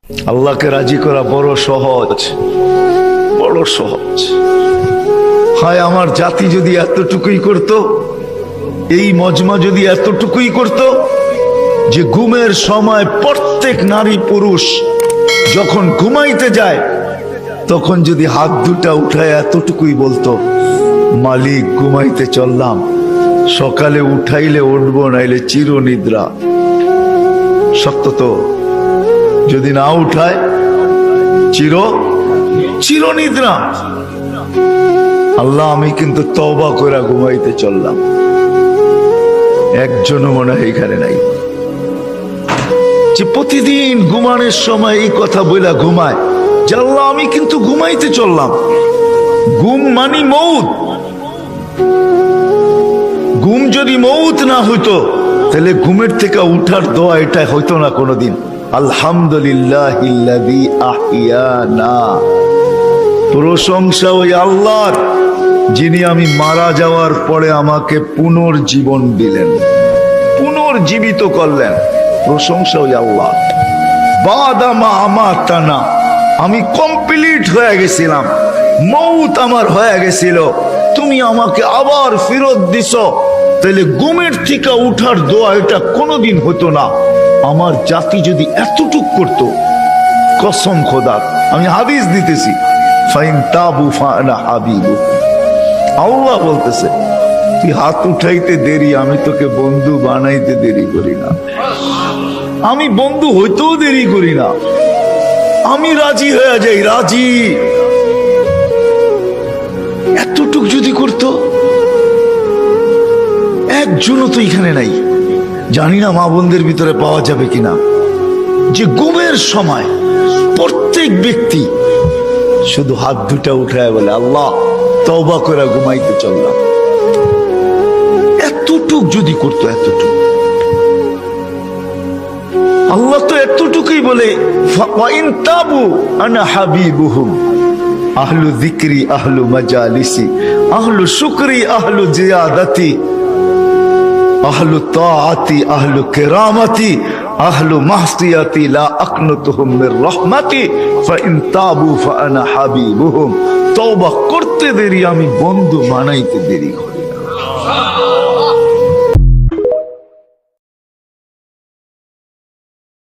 আল্লাহকে রাজি করা বড় সহজ, বড় সহজ। হায় আমার জাতি যদি এতটুকুই করত, এই মজমা যদি এতটুকুই করত যে ঘুমের সময় প্রত্যেক নারী পুরুষ যখন ঘুমাইতে যায় তখন যদি হাত দুটা উঠায় এতটুকুই বলতো, মালিক ঘুমাইতে চললাম, সকালে উঠাইলে উঠবো, নাইলে চিরনিদ্রা। সত্য তো, যদি না উঠায় চিরনিদ্রা। আল্লাহ আমি কিন্তু তওবা করে ঘুমাইতে চললাম। একজনও মনে হয় এখানে নাই যে প্রতিদিন ঘুমানোর সময় এই কথা বইলা ঘুমায় যে আল্লাহ আমি কিন্তু ঘুমাইতে চললাম। ঘুম মানি মউত। ঘুম যদি মউত না হইতো তাহলে ঘুমের থেকে উঠার দোয়া এটা হইতো না কোনোদিন। আলহামদুলিল্লাহিল্লাযী আহিয়ানা, প্রশংসা ওই আল্লাহর যিনি আমি মারা যাওয়ার পরে আমাকে পুনর্জীবন দিলেন, পুনর্জীবিত করলেন। প্রশংসা ওই আল্লাহ। বাদামা আমাতানা, আমি কমপ্লিট হয়ে গেছিলাম, মউত আমার হয়ে গেছিল, তুমি আমাকে আবার ফেরত দিছো। তাহলে ঘুমের থেকে উঠার দোয়া এটা কোনোদিন হতো না। আমার জাতি যদি এতটুক করত, কসম খোদার, আমি হাদিস দিতেছি, ফাইন তাবু ফানা হাবিবু। আল্লাহ বলতেছে তুই হাত উঠাইতে দেরি, আমি তোকে বন্ধু বানাইতে দেরি করি না, আমি বন্ধু হইতেও দেরি করি না, আমি রাজি হয়ে যাই, রাজি। এতটুক যদি করতো, একজনও তো এখানে নাই, জানি না মা বোনদের ভিতরে পাওয়া যাবে কিনা, যে ঘুমের সময় প্রত্যেক ব্যক্তি শুধু হাত দুটা উঠায় বলে আল্লাহ তওবা করে ঘুমাইতে চললাম। এতটুক যদি করতো, এতটুক। আল্লাহ তো এতটুকুই বলে ওয়াইন তাবু আনা হাবিবুহুম, আহলু যিকরি আহলু মাজালিসি আহলু শুকরি আহলু জিয়াদাতি আহলু তাআতি আহলু কিরামাতি আহলু মাহসিয়াতি লা আকনুতুহুম মির রাহমাতি ফাইন তাবু ফাআনা হাবিবুহুম। তওবা করতে দেরি, আমি বন্ধু বানাইতে দেরি করি না।